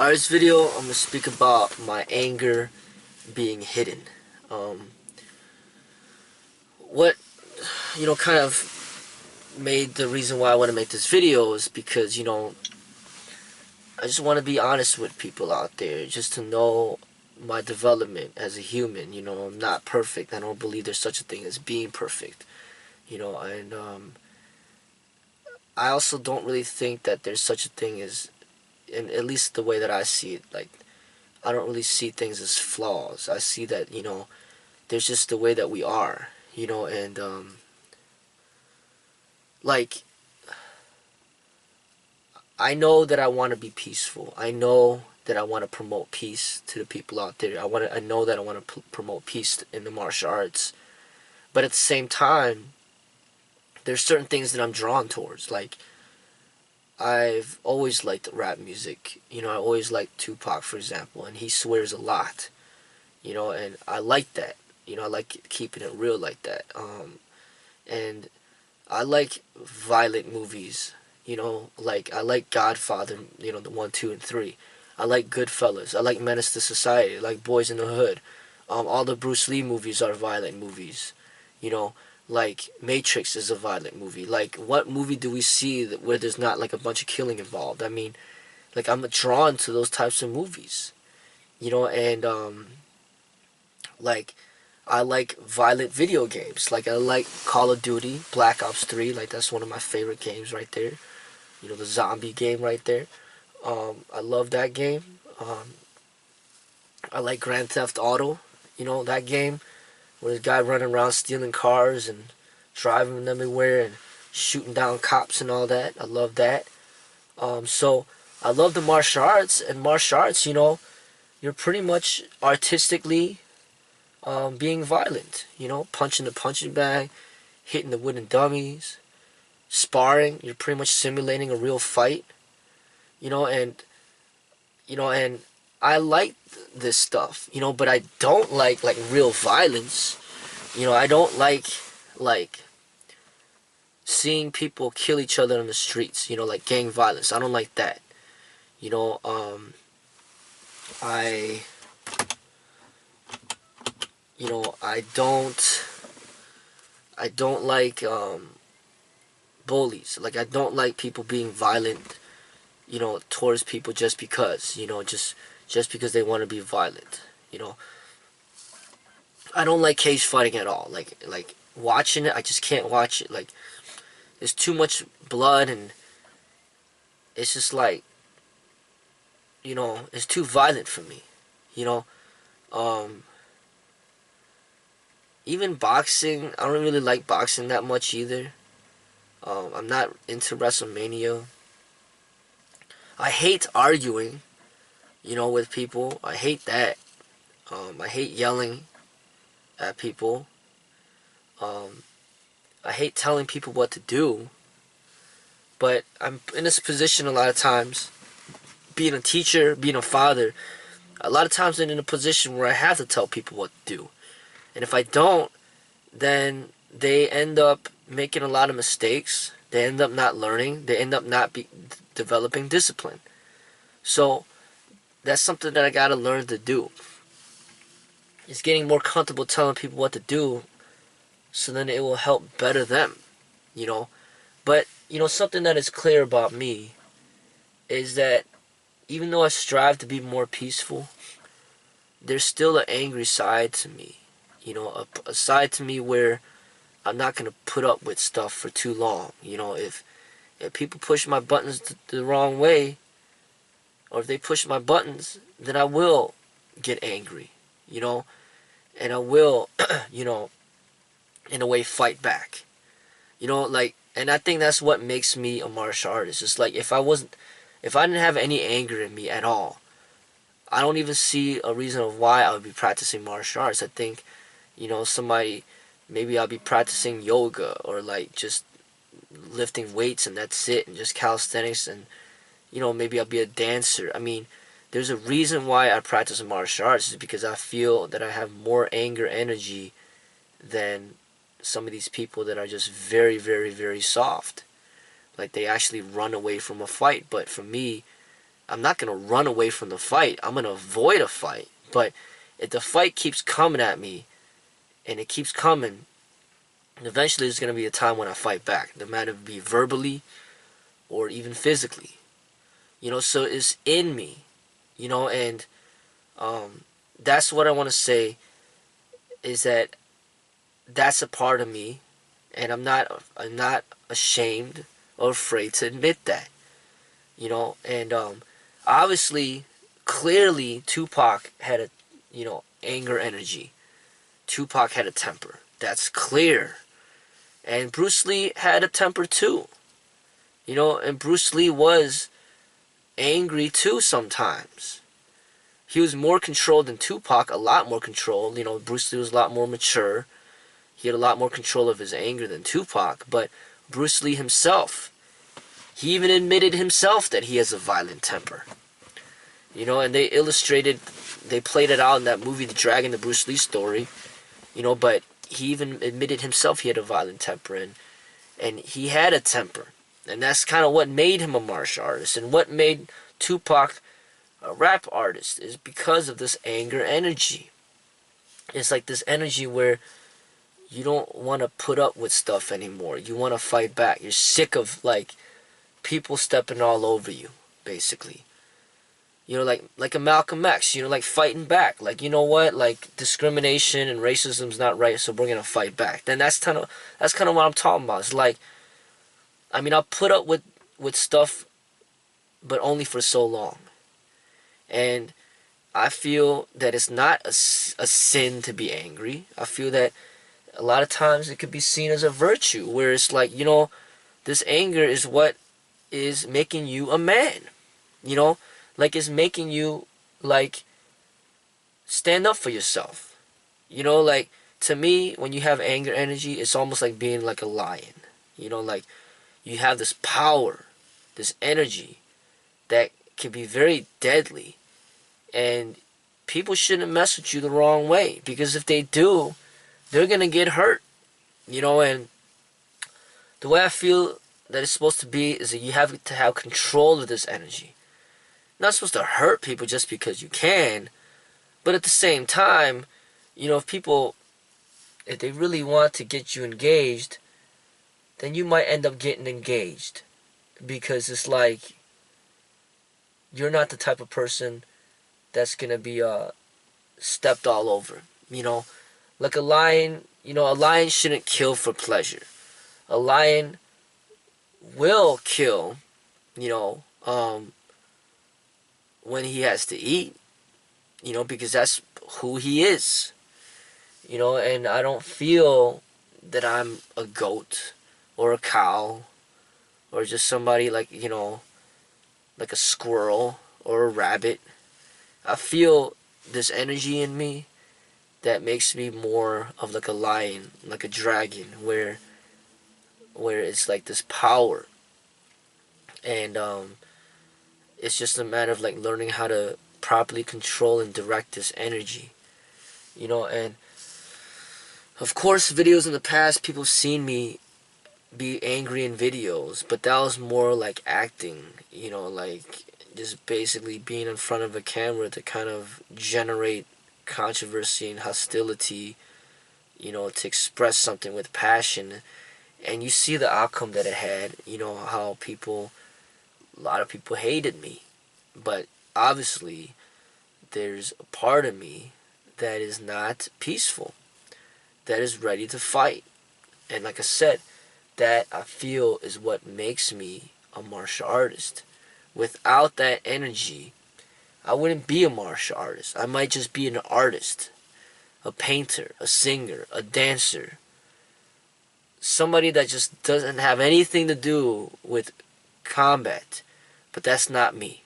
This video, I'm gonna speak about my anger being hidden. Um, what kind of made the reason why I want to make this video is because I just want to be honest with people out there, just to know my development as a human. I'm not perfect. I don't believe there's such a thing as being perfect. And I also don't really think that there's such a thing as, in at least the way that I see it, like I don't really see things as flaws. I see that there's just the way that we are, and like I know that I want to be peaceful. I know that I want to promote peace to the people out there. I know that I want to promote peace in the martial arts. But at the same time, there's certain things that I'm drawn towards. Like I've always liked rap music. I always liked Tupac, for example, and he swears a lot. And I like that. I like keeping it real like that. And I like violent movies. Like I like Godfather, the 1, 2, and 3. I like Goodfellas. I like Menace to Society. I like Boys in the Hood. All the Bruce Lee movies are violent movies. You know, like Matrix is a violent movie. Like what movie do we see where there's not like a bunch of killing involved? I mean, like I'm drawn to those types of movies. And like I like violent video games. Like I like Call of Duty, Black Ops 3. Like that's one of my favorite games right there. The zombie game right there. I love that game. I like Grand Theft Auto. That game where this guy running around stealing cars and driving them everywhere and shooting down cops and all that. I love that. So I love the martial arts, and martial arts, you're pretty much artistically being violent. Punching the punching bag, hitting the wooden dummies, sparring. You're pretty much simulating a real fight. And I like this stuff. But I don't like real violence. I don't like seeing people kill each other on the streets. Like gang violence. I don't like that. You know, um, I I don't like bullies. Like I don't like people being violent, towards people just because, just because they want to be violent. You know, I don't like cage fighting at all. Like watching it, I just can't watch it. Like there's too much blood, and it's just like, it's too violent for me. You know, um, even boxing, I don't really like boxing that much either. I'm not into WrestleMania. I hate arguing, with people. I hate that. I hate yelling at people. Um, I hate telling people what to do. But I'm in this position a lot of times, being a teacher, being a father. A lot of times I'm in a position where I have to tell people what to do. And if I don't, then they end up making a lot of mistakes. They end up not learning. They end up not developing discipline. So that's something that I gotta learn to do. It's getting more comfortable telling people what to do, so then it will help better them. You know, but something that is clear about me is that even though I strive to be more peaceful, there's still an angry side to me. A side to me where I'm not gonna put up with stuff for too long. If people push my buttons the wrong way, or if they push my buttons, then I will get angry. You know, and I will, in a way, fight back. And I think that's what makes me a martial artist. It's like if I didn't have any anger in me at all, I don't even see a reason of why I would be practicing martial arts. I think, maybe I'll be practicing yoga, or like just lifting weights, and that's it, and just calisthenics, and maybe I'll be a dancer. I mean, there's a reason why I practice martial arts, is because I feel that I have more anger energy than some of these people that are just very, very, very soft. Like they actually run away from a fight. But for me, I'm not going to run away from the fight. I'm going to avoid a fight. But if the fight keeps coming at me, and it keeps coming, eventually there's going to be a time when I fight back, no matter if it be verbally or even physically. So it's in me, and that's what I want to say, is that that's a part of me, and I'm not ashamed or afraid to admit that, and obviously, clearly, Tupac had a, anger energy. Tupac had a temper. That's clear. And Bruce Lee had a temper too. And Bruce Lee was angry too sometimes. He was more controlled than Tupac, a lot more controlled. Bruce Lee was a lot more mature. He had a lot more control of his anger than Tupac. But Bruce Lee himself, he even admitted himself that he has a violent temper. And they played it out in that movie, The Dragon, the Bruce Lee story. But he even admitted himself he had a violent temper, and he had a temper. And that's kind of what made him a martial artist, and what made Tupac a rap artist, is because of this anger energy. It's like this energy where you don't want to put up with stuff anymore. You want to fight back. You're sick of, people stepping all over you, basically. Like a Malcolm X, like fighting back. Like, you know what? Like, discrimination and racism's not right, so we're gonna fight back. Then that's kind of what I'm talking about. It's like, I'll put up with stuff, but only for so long. And I feel that it's not a sin to be angry. I feel that a lot of times it could be seen as a virtue, where it's like, this anger is what is making you a man. Like, it's making you, stand up for yourself. To me, when you have anger energy, it's almost like being like a lion. Like, you have this power, this energy that can be very deadly. And people shouldn't mess with you the wrong way, because if they do, they're going to get hurt. And the way I feel that it's supposed to be is that you have to have control of this energy. You're not supposed to hurt people just because you can, but at the same time, if they really want to get you engaged, then you might end up getting engaged, because it's like, you're not the type of person that's gonna be stepped all over. Like a lion. A lion shouldn't kill for pleasure. A lion will kill, when he has to eat, because that's who he is. And I don't feel that I'm a goat or a cow or just somebody like a squirrel or a rabbit. I feel this energy in me that makes me more of like a lion, like a dragon, where it's like this power. And it's just a matter of learning how to properly control and direct this energy. And of course, videos in the past, people have seen me be angry in videos, but that was more like acting, like just basically being in front of a camera to kind of generate controversy and hostility, to express something with passion. And you see the outcome that it had, how a lot of people hated me. But obviously, there's a part of me that is not peaceful, that is ready to fight. And like I said, that I feel is what makes me a martial artist. Without that energy, I wouldn't be a martial artist. I might just be an artist, a painter, a singer, a dancer. Somebody that just doesn't have anything to do with combat. But that's not me.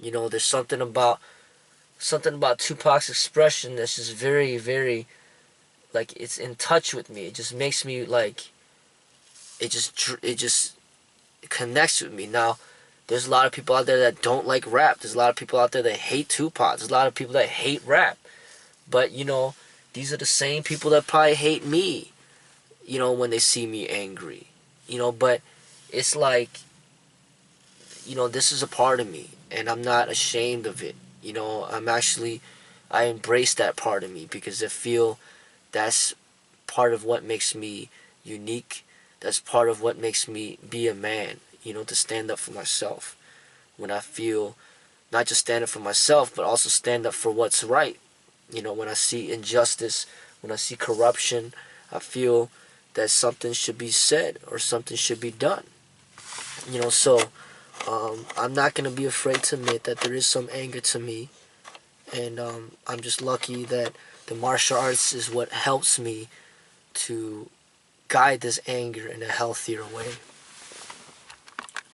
There's something about Tupac's expression that's just very, very, it's in touch with me. It just makes me it just connects with me. Now, there's a lot of people out there that don't like rap. There's a lot of people out there that hate Tupac. There's a lot of people that hate rap. But, these are the same people that probably hate me, when they see me angry. But it's like, this is a part of me. and I'm not ashamed of it. You know, I embrace that part of me because I feel that's part of what makes me unique. That's part of what makes me be a man, you know, to stand up for myself. When I feel not just stand up for myself, but also stand up for what's right. You know, when I see injustice, when I see corruption, I feel that something should be said or something should be done. You know, so I'm not going to be afraid to admit that there is some anger to me. And I'm just lucky that the martial arts is what helps me to guide this anger in a healthier way.